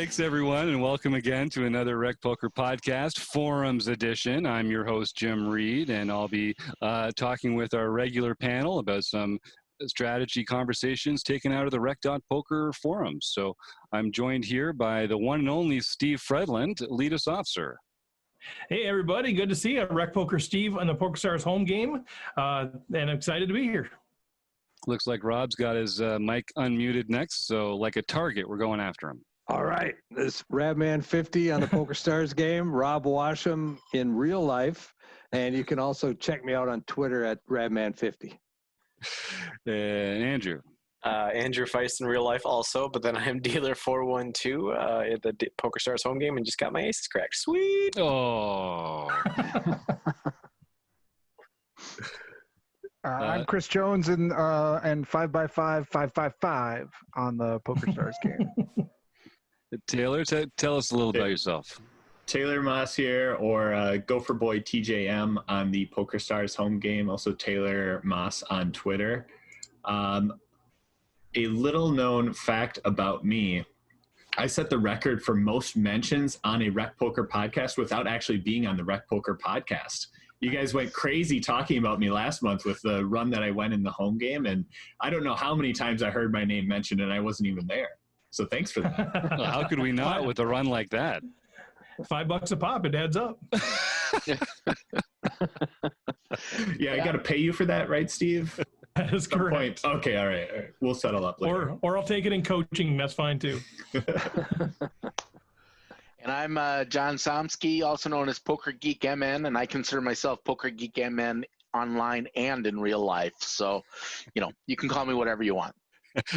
Thanks, everyone, and welcome again to another Rec Poker Podcast, Forums Edition. I'm your host, Jim Reid, and I'll be talking with our regular panel about some strategy conversations taken out of the rec.poker forums. So I'm joined here by the one and only Steve Fredland. Lead us off, sir. Hey, everybody. Good to see you. Rec Poker Steve on the PokerStars home game, and I'm excited to be here. Looks like Rob's got his mic unmuted next, so like a target, we're going after him. All right. This Radman50 on the PokerStars game, Rob Washam in real life, and you can also check me out on Twitter at Radman50. Andrew. Andrew Feist in real life also, but then I'm dealer 412 at the PokerStars home game and just got my aces cracked. Sweet. Oh. I'm Chris Jones and 5x5, 555 on the PokerStars game. Taylor, tell us a little about yourself. Taylor Maas here, or Gopher Boy TJM on the PokerStars home game. Also Taylor Maas on Twitter. A little known fact about me: I set the record for most mentions on a Rec Poker podcast without actually being on the Rec Poker podcast. You guys went crazy talking about me last month with the run that I went in the home game, and I don't know how many times I heard my name mentioned and I wasn't even there. So thanks for that. Well, how could we not with a run like that? $5 a pop, it adds up. Yeah, I got to pay you for that, right, Steve? That is correct. Point. Okay, all right. We'll settle up later. Or I'll take it in coaching. That's fine too. And I'm John Somsky, also known as Poker Geek MN, and I consider myself Poker Geek MN online and in real life. So, you can call me whatever you want.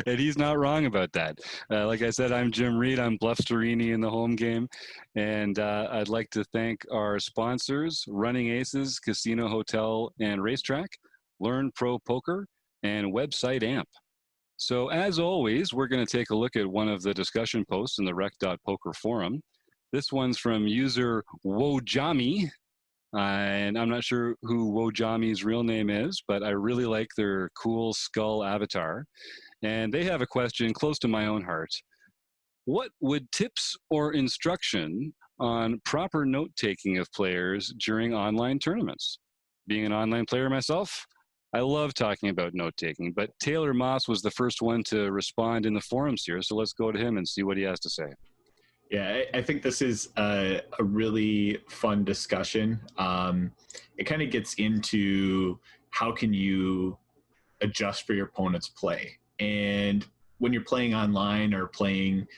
And he's not wrong about that. Like I said, I'm Jim Reid. I'm Bluff Storini in the home game. And I'd like to thank our sponsors, Running Aces, Casino, Hotel, and Racetrack, Learn Pro Poker, and Website Amp. So as always, we're going to take a look at one of the discussion posts in the rec.poker forum. This one's from user Wojami. And I'm not sure who Wojami's real name is, but I really like their cool skull avatar. And they have a question close to my own heart. What would tips or instruction on proper note-taking of players during online tournaments? Being an online player myself, I love talking about note-taking, but Taylor Maas was the first one to respond in the forums here, so let's go to him and see what he has to say. Yeah, I think this is a really fun discussion. It kind of gets into how can you adjust for your opponent's play. And when you're playing online or playing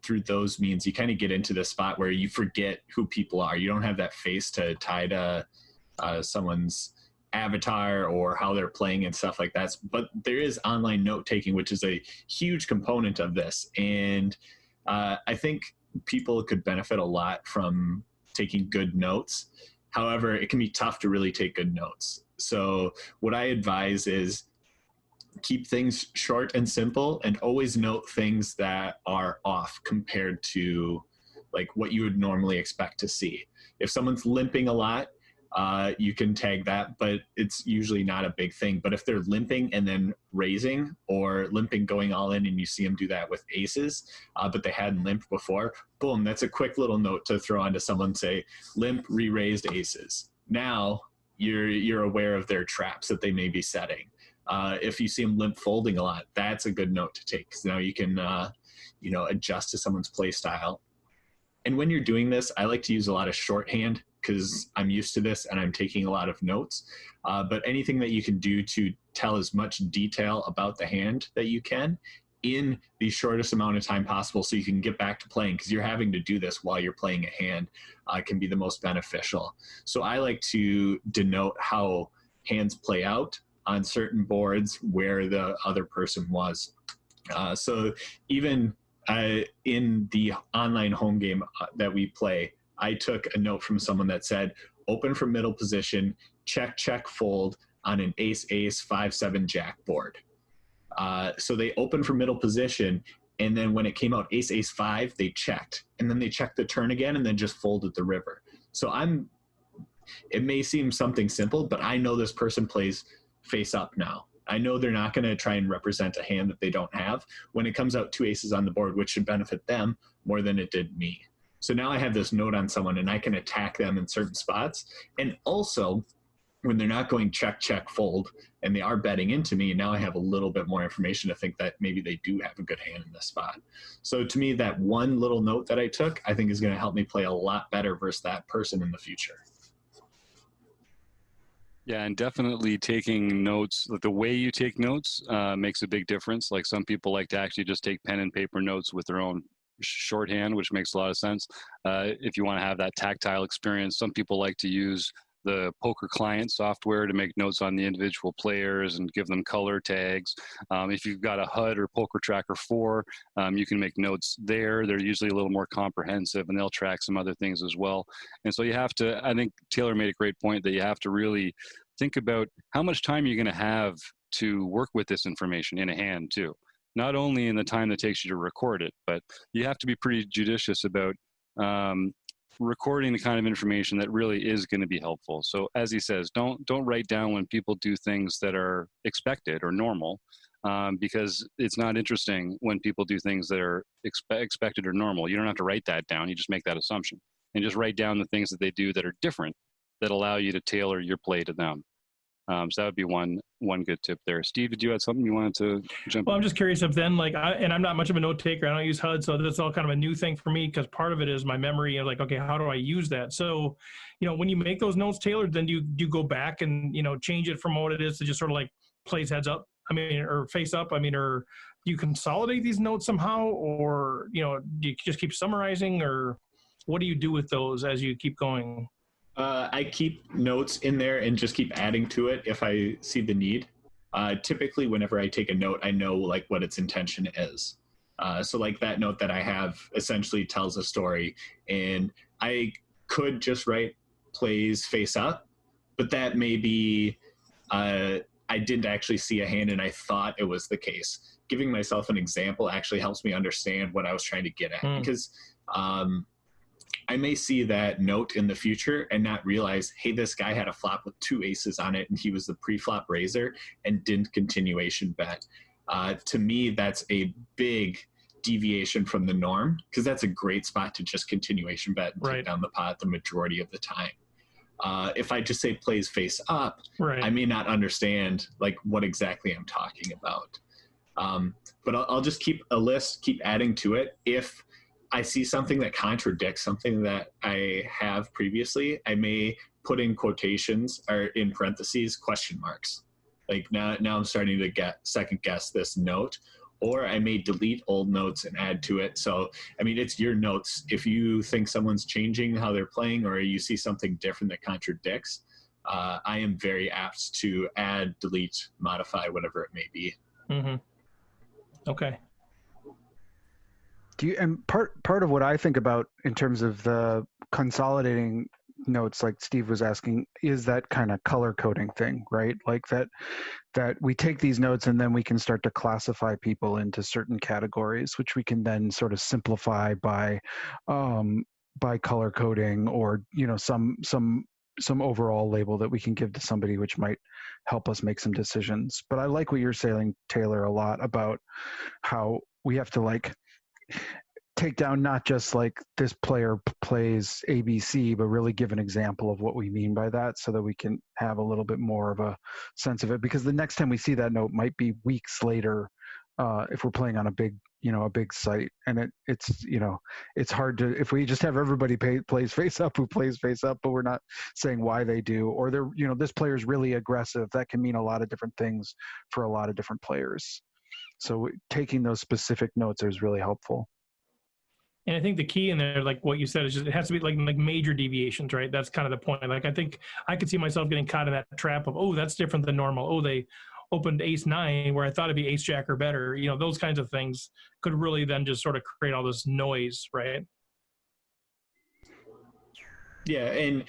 through those means, you kind of get into the spot where you forget who people are. You don't have that face to tie to someone's avatar or how they're playing and stuff like that. But there is online note-taking, which is a huge component of this. And I think people could benefit a lot from taking good notes. However, it can be tough to really take good notes. So what I advise is keep things short and simple and always note things that are off compared to like what you would normally expect to see. If someone's limping a lot, you can tag that, but it's usually not a big thing. But if they're limping and then raising, or limping going all in, and you see them do that with aces, but they hadn't limped before, boom, that's a quick little note to throw onto someone, say, limp, re-raised aces. Now you're aware of their traps that they may be setting. If you see them limp folding a lot, that's a good note to take, because now you can adjust to someone's play style. And when you're doing this, I like to use a lot of shorthand because I'm used to this and I'm taking a lot of notes. But anything that you can do to tell as much detail about the hand that you can in the shortest amount of time possible so you can get back to playing, because you're having to do this while you're playing a hand, can be the most beneficial. So I like to denote how hands play out on certain boards where the other person was. So even in the online home game that we play, I took a note from someone that said, open from middle position, check, check, fold on an ace, 5-7 jack board. So they opened from middle position, and then when it came out ace, 5, they checked. And then they checked the turn again and then just folded the river. So it may seem something simple, but I know this person plays face up now. I know they're not going to try and represent a hand that they don't have when it comes out 2 aces on the board, which should benefit them more than it did me. So now I have this note on someone and I can attack them in certain spots. And also, when they're not going check, check, fold, and they are betting into me, now I have a little bit more information to think that maybe they do have a good hand in this spot. So to me, that one little note that I took, I think is going to help me play a lot better versus that person in the future. Yeah, and definitely taking notes, like the way you take notes makes a big difference. Like some people like to actually just take pen and paper notes with their own shorthand, which makes a lot of sense. If you want to have that tactile experience, some people like to use the poker client software to make notes on the individual players and give them color tags. If you've got a HUD or Poker Tracker 4, you can make notes there. They're usually a little more comprehensive and they'll track some other things as well. And so you have to, I think Taylor made a great point that you have to really think about how much time you're going to have to work with this information in a hand too. Not only in the time that it takes you to record it, but you have to be pretty judicious about recording the kind of information that really is going to be helpful. So as he says, don't write down when people do things that are expected or normal, because it's not interesting when people do things that are expected or normal. You don't have to write that down. You just make that assumption and just write down the things that they do that are different that allow you to tailor your play to them. So that would be one good tip there. Steve, did you have something you wanted to jump in? Well, I'm just curious if then, like, and I'm not much of a note taker. I don't use HUD, so that's all kind of a new thing for me because part of it is my memory of like, okay, how do I use that? So, when you make those notes tailored, then do you go back and, change it from what it is to just sort of like plays heads up? Or face up? Or do you consolidate these notes somehow? Or, do you just keep summarizing? Or what do you do with those as you keep going? I keep notes in there and just keep adding to it if I see the need. Typically, whenever I take a note, I know like what its intention is. So like that note that I have essentially tells a story, and I could just write plays face up, but that may be I didn't actually see a hand and I thought it was the case. Giving myself an example actually helps me understand what I was trying to get at, because I may see that note in the future and not realize, hey, this guy had a flop with 2 aces on it and he was the pre-flop raiser and didn't continuation bet. To me, that's a big deviation from the norm, because that's a great spot to just continuation bet and take down the pot the majority of the time. If I just say plays face up, I may not understand like what exactly I'm talking about. But I'll just keep a list, keep adding to it. If I see something that contradicts something that I have previously, I may put in quotations or in parentheses question marks. Like now I'm starting to second guess this note, or I may delete old notes and add to it. So, it's your notes. If you think someone's changing how they're playing or you see something different that contradicts, I am very apt to add, delete, modify, whatever it may be. Mm-hmm. Okay. And part of what I think about in terms of the consolidating notes, like Steve was asking, is that kind of color coding thing, right? Like that we take these notes and then we can start to classify people into certain categories, which we can then sort of simplify by color coding, or some overall label that we can give to somebody, which might help us make some decisions. But I like what you're saying, Taylor, a lot about how we have to like take down not just like this player plays ABC, but really give an example of what we mean by that, so that we can have a little bit more of a sense of it. Because the next time we see that note might be weeks later, if we're playing on a big site, and it's hard to, if we just have everybody plays face up who plays face up, but we're not saying why they do, or they're this player is really aggressive. That can mean a lot of different things for a lot of different players. So taking those specific notes is really helpful. And I think the key in there, like what you said, is just it has to be like major deviations, right? That's kind of the point. Like I think I could see myself getting caught in that trap of, oh, that's different than normal. Oh, they opened ace-9 where I thought it'd be ace-jack or better. Those kinds of things could really then just sort of create all this noise, right? Yeah, and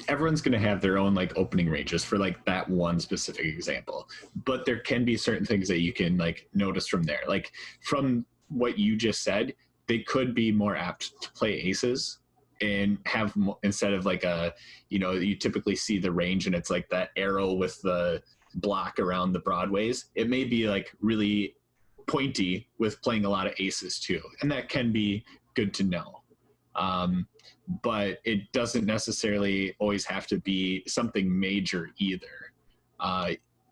everyone's going to have their own like opening ranges for like that one specific example, but there can be certain things that you can like notice from there. Like from what you just said, they could be more apt to play aces and have, instead of like you typically see the range and it's like that arrow with the block around the broadways. It may be like really pointy with playing a lot of aces too, and that can be good to know. But it doesn't necessarily always have to be something major either.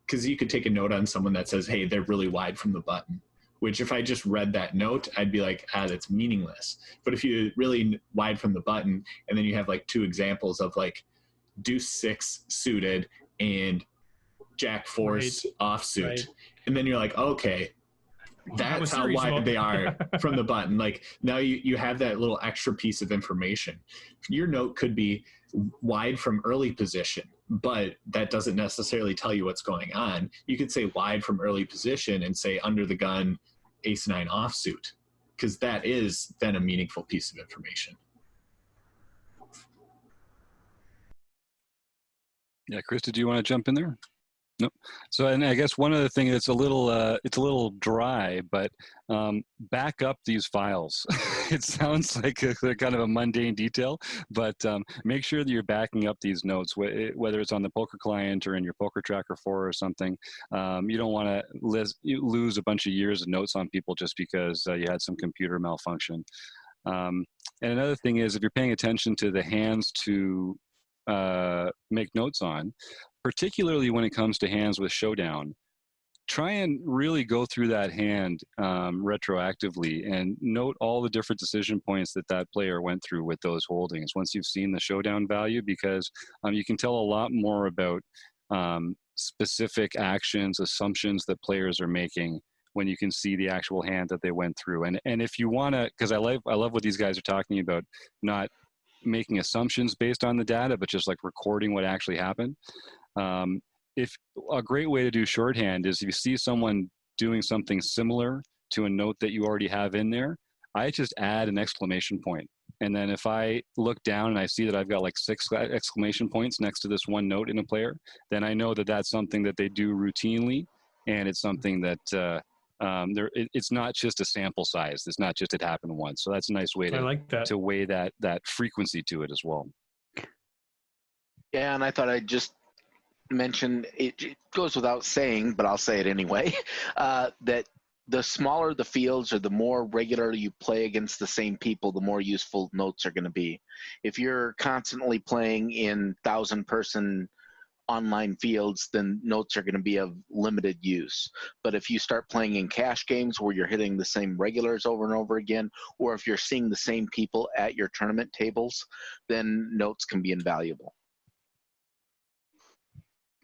Because you could take a note on someone that says, hey, they're really wide from the button, which if I just read that note, I'd be like, that's meaningless. But if you really wide from the button, and then you have like 2 examples of like deuce 6 suited and jack 4 offsuit, right. And then you're like, okay, that's how wide they are from the button. Like now you have that little extra piece of information. Your note could be wide from early position, but that doesn't necessarily tell you what's going on. You could say wide from early position and say under the gun ace 9 offsuit, because that is then a meaningful piece of information. Yeah, Chris, did you want to jump in there? Nope. So, and I guess one other thing that's it's a little dry, but back up these files. It sounds like a kind of a mundane detail, but make sure that you're backing up these notes, whether it's on the poker client or in your Poker Tracker 4 or something. You don't want to lose a bunch of years of notes on people just because you had some computer malfunction. And another thing is, if you're paying attention to the hands to make notes on, particularly when it comes to hands with showdown, try and really go through that hand retroactively and note all the different decision points that player went through with those holdings once you've seen the showdown value, because you can tell a lot more about specific actions, assumptions that players are making when you can see the actual hand that they went through. And if you want to, because I love what these guys are talking about, not making assumptions based on the data, but just like recording what actually happened. If a great way to do shorthand is if you see someone doing something similar to a note that you already have in there, I just add an exclamation point. And then if I look down and I see that I've got like 6 exclamation points next to this one note in a player, then I know that that's something that they do routinely. And it's something that it's not just a sample size. It's not just it happened once. So that's a nice way to weigh that frequency to it as well. Yeah, and I thought I'd just mention, it goes without saying, but I'll say it anyway, that the smaller the fields or the more regularly you play against the same people, the more useful notes are going to be. If you're constantly playing in 1,000-person online fields, then notes are going to be of limited use. But if you start playing in cash games where you're hitting the same regulars over and over again, or if you're seeing the same people at your tournament tables, then notes can be invaluable.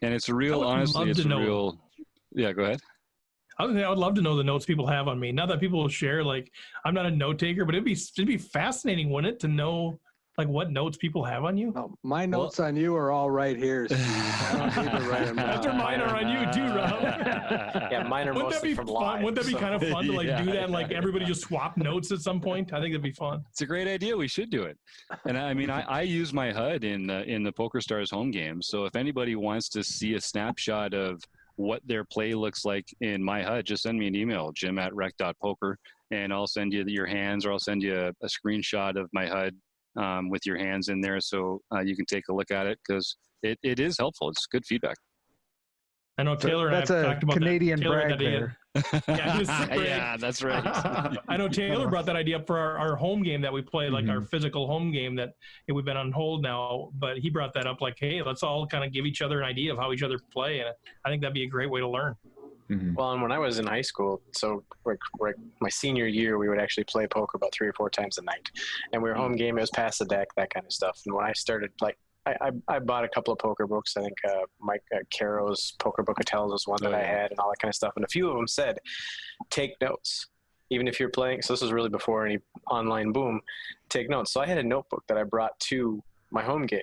And it's a real, honestly, it's a real, yeah, go ahead. I would love to know the notes people have on me. Not that people will share, like, I'm not a note taker, but it'd be fascinating, wouldn't it, to know like what notes people have on you? Oh, my notes on you are all right here. So I don't need to write them down. After mine are on you too, Rob. Yeah, mine are mostly from live. Wouldn't that be kind of fun to like do that and like everybody just swap notes at some point? I think that'd be fun. It's a great idea. We should do it. And I mean, I use my HUD in the PokerStars home game. So if anybody wants to see a snapshot of what their play looks like in my HUD, just send me an email, jim@rec.poker, and I'll send you your hands, or I'll send you a screenshot of my HUD with your hands in there, so you can take a look at it, because it is helpful. It's good feedback. I know Taylor and I talked about Canadian that. brag there. Yeah, that's right. I know Taylor brought that idea up for our home game that we played, like our physical home game that we've been on hold now, but he brought that up like, hey, let's all kind of give each other an idea of how each other play, and I think that'd be a great way to learn. Mm-hmm. Well, and when I was in high school, so like my senior year, we would actually play poker about 3 or 4 times a night, and we were home game. It was pass the deck, that kind of stuff. And when I started, like, I bought a couple of poker books. I think Mike Caro's Poker Book of Tells was one that I had, and all that kind of stuff. And a few of them said, take notes, even if you're playing. So this was really before any online boom. Take notes. So I had a notebook that I brought to my home game,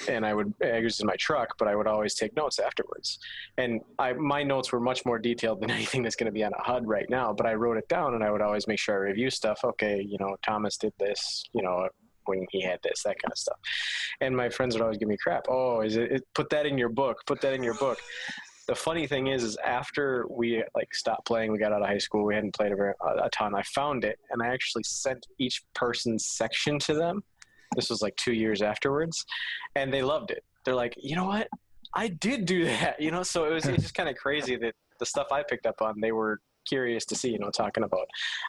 and I used it in my truck, but I would always take notes afterwards. And my notes were much more detailed than anything that's going to be on a HUD right now, but I wrote it down, and I would always make sure I review stuff. Okay, Thomas did this, when he had this, that kind of stuff. And my friends would always give me crap. Oh, put that in your book. Put that in your book. The funny thing is after we stopped playing, we got out of high school, we hadn't played a ton. I found it, and I actually sent each person's section to them. This was like 2 years afterwards, and they loved it. They're like, you know what? I did do that, so it's just kind of crazy that the stuff I picked up on, they were curious to see, talking about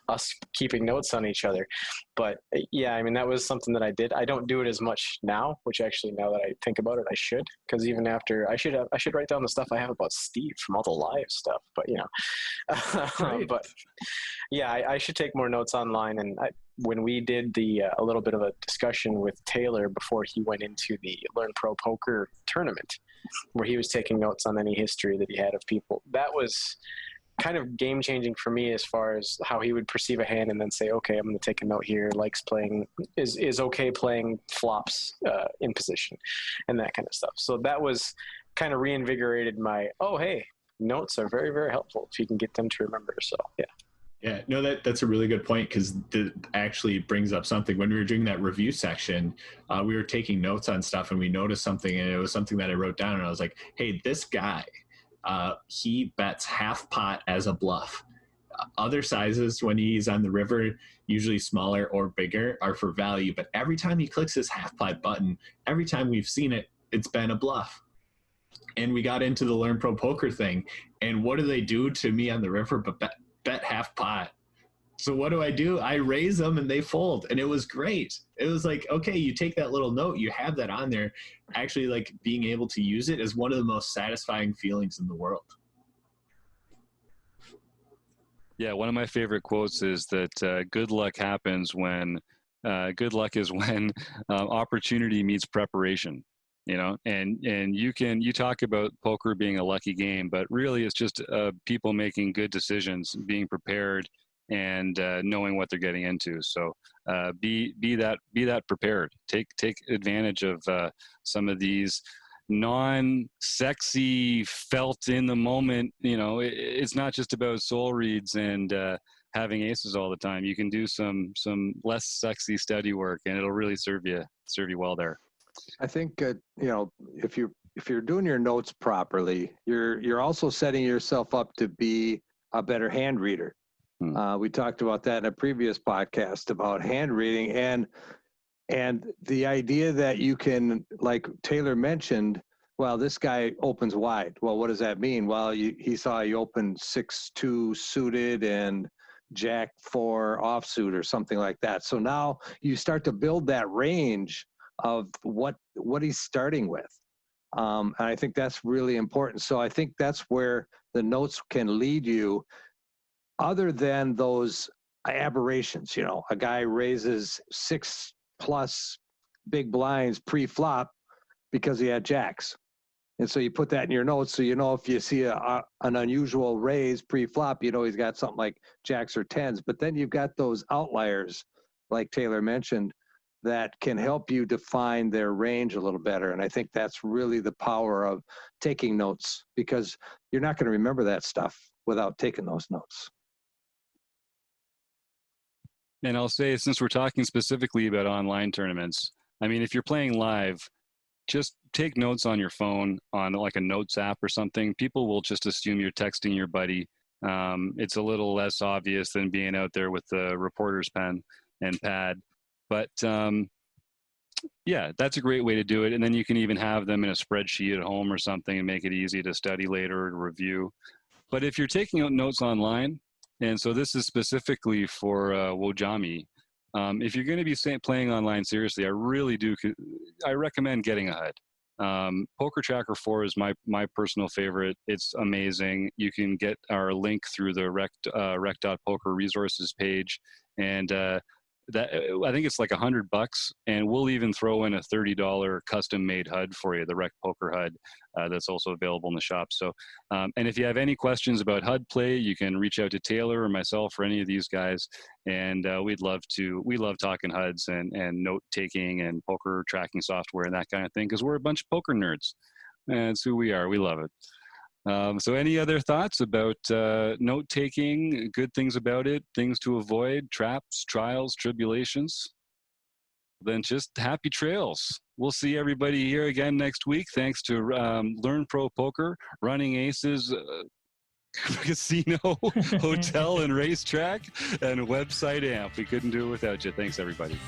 us keeping notes on each other. But yeah, I mean, that was something that I did. I don't do it as much now, which actually, now that I think about it, I should, because even after I should write down the stuff I have about Steve from all the live stuff, but Right. but yeah, I should take more notes online. And when we did a little bit of a discussion with Taylor before he went into the Learn Pro Poker tournament, where he was taking notes on any history that he had of people, that was kind of game changing for me as far as how he would perceive a hand and then say, okay, I'm going to take a note here. Is okay playing flops in position and that kind of stuff. So that was kind of reinvigorated my, oh, hey, notes are very, very helpful if you can get them to remember. So yeah. Yeah, no, that's a really good point, because that actually brings up something. When we were doing that review section, we were taking notes on stuff, and we noticed something, and it was something that I wrote down, and I was like, hey, this guy, he bets half pot as a bluff. Other sizes, when he's on the river, usually smaller or bigger, are for value, but every time he clicks his half pot button, every time we've seen it, it's been a bluff. And we got into the Learn Pro Poker thing, and what do they do to me on the river but bet half pot? So what do? I raise them and they fold, and it was great. It was like, okay, you take that little note, you have that on there. Actually, like, being able to use it is one of the most satisfying feelings in the world. Yeah, one of my favorite quotes is that good luck happens when opportunity meets preparation. And you talk about poker being a lucky game, but really it's just people making good decisions, being prepared, and knowing what they're getting into. So be that prepared. Take advantage of some of these non-sexy, felt in the moment. It's not just about soul reads and having aces all the time. You can do some less sexy study work, and it'll really serve you well there. I think if you're doing your notes properly, you're also setting yourself up to be a better hand reader. We talked about that in a previous podcast about hand reading, and the idea that you can, like Taylor mentioned, well, this guy opens wide. Well, what does that mean? Well, he saw you open 6-2 suited and Jack 4 offsuit or something like that. So now you start to build that range of what he's starting with. And I think that's really important. So I think that's where the notes can lead you, other than those aberrations. A guy raises 6+ big blinds pre-flop because he had jacks. And so you put that in your notes, so if you see an unusual raise pre-flop, he's got something like jacks or tens. But then you've got those outliers, like Taylor mentioned, that can help you define their range a little better. And I think that's really the power of taking notes, because you're not going to remember that stuff without taking those notes. And I'll say, since we're talking specifically about online tournaments, I mean, if you're playing live, just take notes on your phone on like a notes app or something. People will just assume you're texting your buddy. It's a little less obvious than being out there with the reporter's pen and pad. But yeah, that's a great way to do it. And then you can even have them in a spreadsheet at home or something and make it easy to study later or review. But if you're taking out notes online, and so this is specifically for Wojami, if you're going to be playing online seriously, I recommend getting a HUD. Poker Tracker 4 is my personal favorite. It's amazing. You can get our link through the rec.poker resources page, and that I think it's like $100, and we'll even throw in a $30 custom-made HUD for you, the Rec Poker HUD, that's also available in the shop. So, and if you have any questions about HUD play, you can reach out to Taylor or myself or any of these guys, and we love talking HUDs and note-taking and poker tracking software and that kind of thing, because we're a bunch of poker nerds, and it's who we are. We love it. So any other thoughts about note-taking, good things about it, things to avoid, traps, trials, tribulations? Then just happy trails. We'll see everybody here again next week. Thanks to Learn Pro Poker, Running Aces, Casino, Hotel and Racetrack, and Website AMP. We couldn't do it without you. Thanks, everybody.